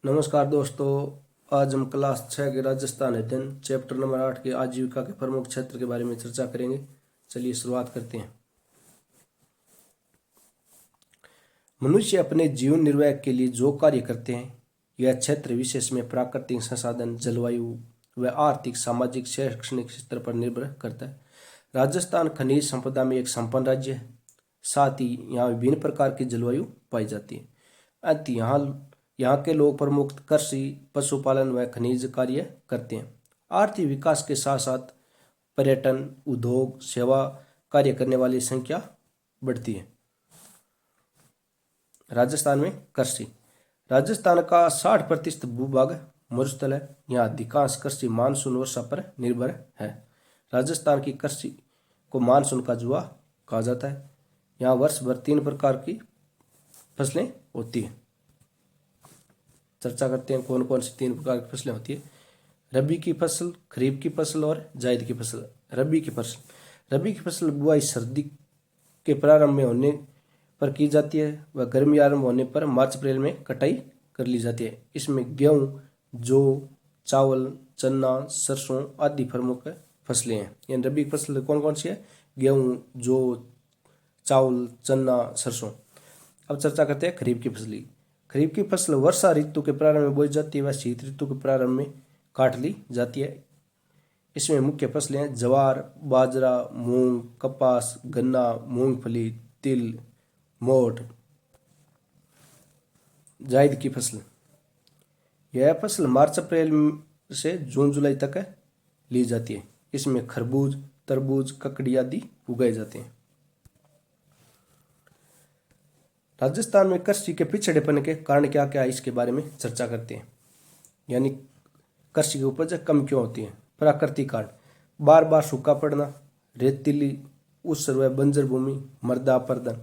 नमस्कार दोस्तों। आज हम क्लास 6 के राजस्थान अध्ययन चैप्टर नंबर 8 के आजीविका के प्रमुख क्षेत्र के बारे में चर्चा करेंगे। चलिए शुरुआत करते हैं। मनुष्य अपने जीवन निर्वाह के लिए जो कार्य करते हैं यह क्षेत्र विशेष में प्राकृतिक संसाधन, जलवायु व आर्थिक, सामाजिक, शैक्षणिक स्तर पर निर्भर करता है। राजस्थान खनिज संपदा में एक संपन्न राज्य है। साथ ही यहाँ विभिन्न प्रकार की जलवायु पाई जाती है। अतः यहाँ के लोग प्रमुख कृषि, पशुपालन व खनिज कार्य करते हैं। आर्थिक विकास के साथ साथ पर्यटन, उद्योग, सेवा कार्य करने वाली संख्या बढ़ती है। राजस्थान में कृषि। राजस्थान का 60% भूभाग मरुस्थल है। यहाँ अधिकांश कृषि मानसून वर्षा पर निर्भर है। राजस्थान की कृषि को मानसून का जुआ कहा जाता है। यहाँ वर्ष भर 3 प्रकार की फसलें होती है। चर्चा करते हैं कौन कौन सी 3 प्रकार की फसलें होती है। रबी की फसल, खरीफ की फसल और जायद की फसल। रबी की फसल बुआई सर्दी के प्रारंभ में होने पर की जाती है व गर्मी आरंभ होने पर मार्च अप्रैल में कटाई कर ली जाती है। इसमें गेहूँ, जौ, चावल, चना, सरसों आदि प्रमुख फसलें हैं। यानी रबी की फसल कौन कौन सी है? गेहूँ, जौ, चावल, चना, सरसों। अब चर्चा करते हैं खरीफ की फसली। खरीफ की फसल वर्षा ऋतु के प्रारंभ में बोई जाती है व शीत ऋतु के प्रारंभ में काट ली जाती है। इसमें मुख्य फसलें हैं ज्वार, बाजरा, मूंग, कपास, गन्ना, मूंगफली, तिल, मोठ। जायद की फसल, यह फसल मार्च अप्रैल से जून जुलाई तक ली जाती है। इसमें खरबूज, तरबूज, ककड़ी आदि उगाए जाते हैं। राजस्थान में कृषि के पिछड़ेपन के कारण क्या क्या है इसके बारे में चर्चा करते हैं। यानी कृषि की उपज कम क्यों होती है? प्राकृतिक कारण, बार बार सूखा पड़ना, रेतीली ऊसर व बंजर भूमि, मृदा अपरदन।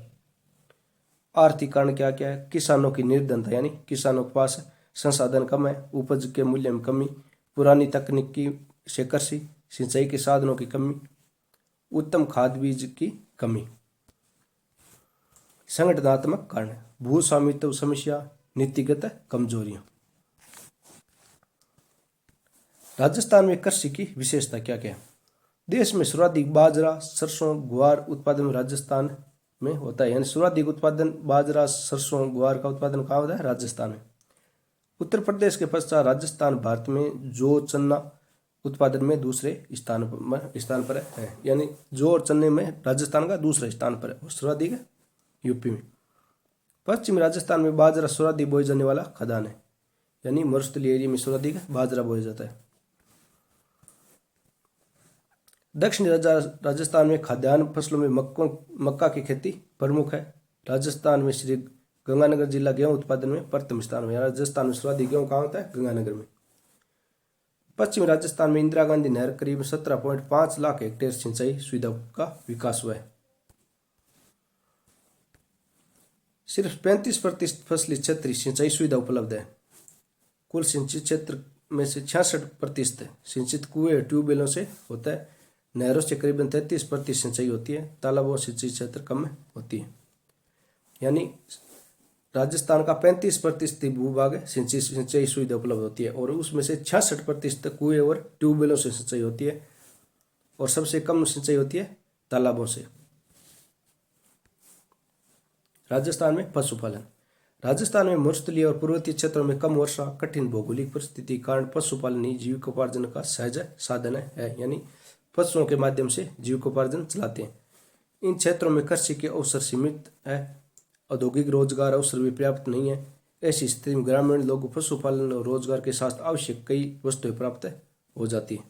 आर्थिक कारण क्या क्या है? किसानों की निर्धनता, यानी किसानों के पास संसाधन कम है, उपज के मूल्य में कमी, पुरानी तकनीकी से कृषि, सिंचाई के साधनों की कमी, उत्तम खाद बीज की कमी। संगठनात्मक कारण, भू स्वामित्व समस्या, नीतिगत कमजोरियां। राजस्थान में कृषि की विशेषता क्या क्या है? देश में सर्वाधिक बाजरा, सरसों, ग्वार उत्पादन राजस्थान में होता है। यानी सर्वाधिक उत्पादन बाजरा, सरसों, ग्वार का उत्पादन कहाँ होता है? राजस्थान में। उत्तर प्रदेश के पश्चात राजस्थान भारत में जौ, चना उत्पादन में दूसरे स्थान पर है। यानी जौ और चने में राजस्थान का दूसरे स्थान पर है और सर्वाधिक है यूपी में। पश्चिमी राजस्थान में बाजरा सर्वाधिक बोए जाने वाला खदान है। यानी मरुस्थलीय एरिया में सर्वाधिक बाजरा बोया जाता है। दक्षिणी राजस्थान में खाद्यान्न फसलों में मक्का की खेती प्रमुख है। राजस्थान में श्री गंगानगर जिला गेहूं उत्पादन में प्रथम स्थान में। राजस्थान में सर्वाधिक गेहूं कहाँ होता है? गंगानगर में। पश्चिमी राजस्थान में इंदिरा गांधी नहर करीब 17.5 लाख हेक्टेयर सिंचाई सुविधा का विकास हुआ है। सिर्फ 35% फसली क्षेत्र सिंचाई सुविधा उपलब्ध है। कुल सिंचित क्षेत्र में से 66% सिंचित कुएं ट्यूबवेलों से होता है। नहरों से करीबन 33% सिंचाई होती है। तालाबों सिंचित क्षेत्र कम होती है। यानी राजस्थान का 35% भूभाग सिंचाई सुविधा उपलब्ध होती है और उसमें से 66% कुएं और ट्यूबवेलों से सिंचाई होती है और सबसे कम सिंचाई होती है तालाबों से। राजस्थान में पशुपालन। राजस्थान में मरुस्थलीय और पर्वतीय क्षेत्रों में कम वर्षा, कठिन भौगोलिक परिस्थिति कारण पशुपालन ही जीविकोपार्जन का सहज साधन है। यानी पशुओं के माध्यम से जीविकोपार्जन चलाते हैं। इन क्षेत्रों में कृषि के अवसर सीमित है, औद्योगिक रोजगार अवसर भी पर्याप्त नहीं है। ऐसी स्थिति में ग्रामीण लोग पशुपालन और रोजगार के साथ आवश्यक कई वस्तुएं प्राप्त हो जाती है।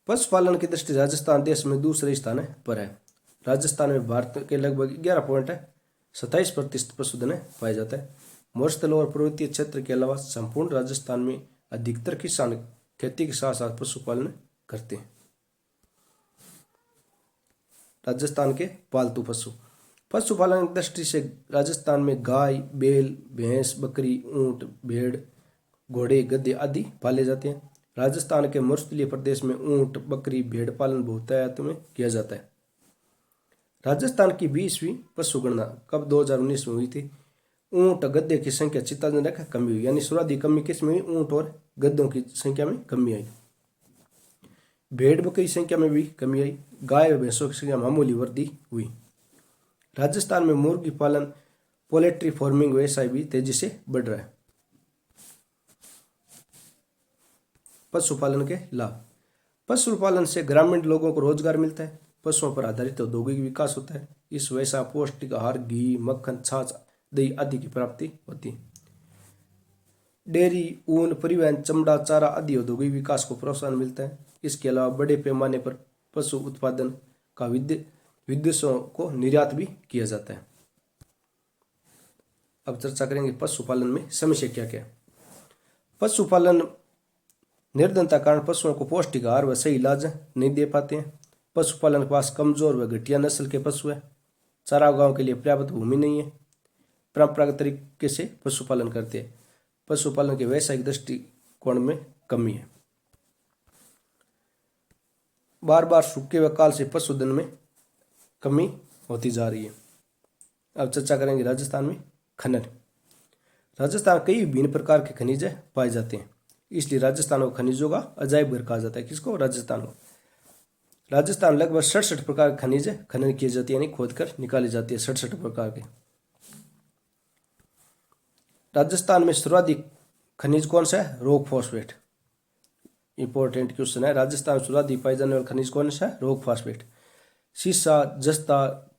पशुपालन की दृष्टि राजस्थान देश में दूसरे स्थान पर है। राजस्थान में भारत के लगभग 11.27% पशुधन पाया जाता है। मरुस्थल और पर्वतीय क्षेत्र के अलावा संपूर्ण राजस्थान में अधिकतर किसान खेती के साथ साथ पशुपालन करते हैं। राजस्थान के पालतू पशु। पशुपालन की दृष्टि से राजस्थान में गाय, बैल, भैंस, बकरी, ऊंट, भेड़, घोड़े, गधे आदि पाले जाते हैं। राजस्थान के मरुस्थलीय प्रदेश में ऊंट, बकरी, भेड़ पालन बहुतायत में किया जाता है। राजस्थान की 20वीं पशु गणना कब 2019 में हुई थी? ऊंट गद्दे की संख्या चिंताजनक कमी हुई, यानी सर्वाधिक कमी किस में हुई? ऊंट और गद्दों की संख्या में कमी आई। भेड़ बकरी की संख्या में भी कमी आई। गाय और भैंसों की संख्या में मामूली वृद्धि हुई। राजस्थान में मुर्गी पालन, पोल्ट्री फार्मिंग व्यवसाय भी तेजी से बढ़ रहा है। पशुपालन के लाभ। पशुपालन से ग्रामीण लोगों को रोजगार मिलता है। पशुओं पर आधारित औद्योगिक विकास होता है। इस व्यवसाय पौष्टिक आहार, घी, मक्खन, छाछ, दही आदि की प्राप्ति होती है। डेयरी, ऊन, परिवहन, चमड़ा, चारा आदि औद्योगिक विकास को प्रोत्साहन मिलता है। इसके अलावा बड़े पैमाने पर पशु उत्पादन का विदेशों को निर्यात भी किया जाता है। अब चर्चा करेंगे पशुपालन में समस्या क्या क्या है। पशुपालन निर्धनता कारण पशुओं को पौष्टिक आहार व सही इलाज नहीं दे पाते हैं। पशुपालन के पास कमजोर व घटिया नस्ल के पशु है। चारागाहों के लिए पर्याप्त भूमि नहीं है। परंपरागत तरीके से पशुपालन करते हैं। पशुपालन के व्यावसायिक दृष्टिकोण में कमी है। बार बार सूखे व काल से पशुधन में कमी होती जा रही है। अब चर्चा करेंगे राजस्थान में खनन। राजस्थान कई विभिन्न प्रकार के खनिज पाए जाते हैं, इसलिए राजस्थान को खनिजों का अजायब घर कहा जाता है। किसको? राजस्थान को। राजस्थान लगभग 67 प्रकार के खनिज खनन किए जाते हैं, यानी खोद कर निकाली जाती है 67 प्रकार के। राजस्थान में सर्वाधिक खनिज कौन सा है? Rock phosphate. इंपॉर्टेंट क्वेश्चन है। राजस्थान में सर्वाधिक पाए जाने वाला खनिज कौन सा है? Rock phosphate. सीसा, जस्ता,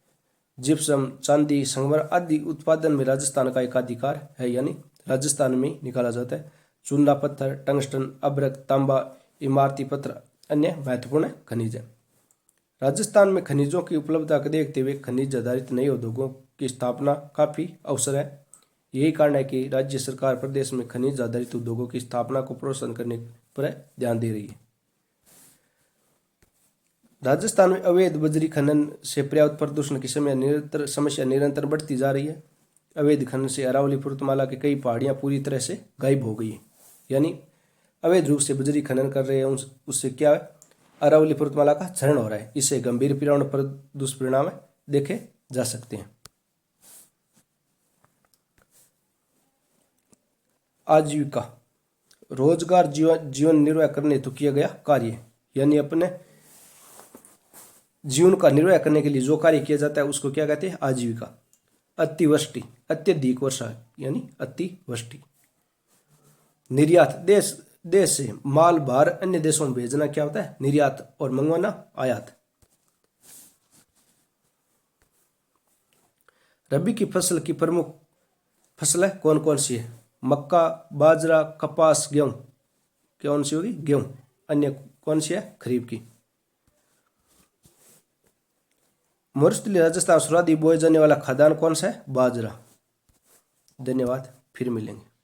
जिप्सम, चांदी, संगमरमर आदि उत्पादन में राजस्थान का एकाधिकार है, यानी राजस्थान में निकाला जाता है। चूना पत्थर, टंगस्टन, अभ्रक, तांबा, इमारती पत्थर अन्य महत्वपूर्ण खनिज है। राजस्थान में खनिजों की उपलब्धता को देखते हुए खनिज आधारित नए उद्योगों की स्थापना काफी अवसर है। यही कारण है कि राज्य सरकार प्रदेश में खनिज आधारित उद्योगों की स्थापना को प्रोत्साहन करने पर ध्यान दे रही है। राजस्थान में अवैध बजरी खनन से पर्यावरण प्रदूषण की समस्या निरंतर बढ़ती जा रही है। अवैध खनन से अरावली पर्वतमाला की कई पहाड़ियां पूरी तरह से गायब हो गई है, यानी अवैध रूप से बजरी खनन कर रहे हैं, उससे क्या है? अरावली पर्वतमाला का क्षरण हो रहा है। इससे गंभीर पर्यावरण पर दुष्परिणाम देखे जा सकते हैं। आजीविका, रोजगार, जीवन निर्वाह करने हेतु किया गया कार्य, यानी अपने जीवन का निर्वाह करने के लिए जो कार्य किया जाता है उसको क्या कहते हैं? आजीविका। अतिवृष्टि, अत्यधिक वर्षा, यानी अतिवृष्टि। निर्यात, देश से माल बाहर अन्य देशों में भेजना क्या होता है? निर्यात। और मंगवाना आयात। रबी की फसल की प्रमुख फसलें कौन कौन सी है? मक्का, बाजरा, कपास, गेहूं। कौन सी होगी? गेहूं। अन्य कौन सी है? खरीफ की। मरुस्थलीय राजस्थान सर्वाधिक बोए जाने वाला खाद्यान्न कौन सा है? बाजरा। धन्यवाद, फिर मिलेंगे।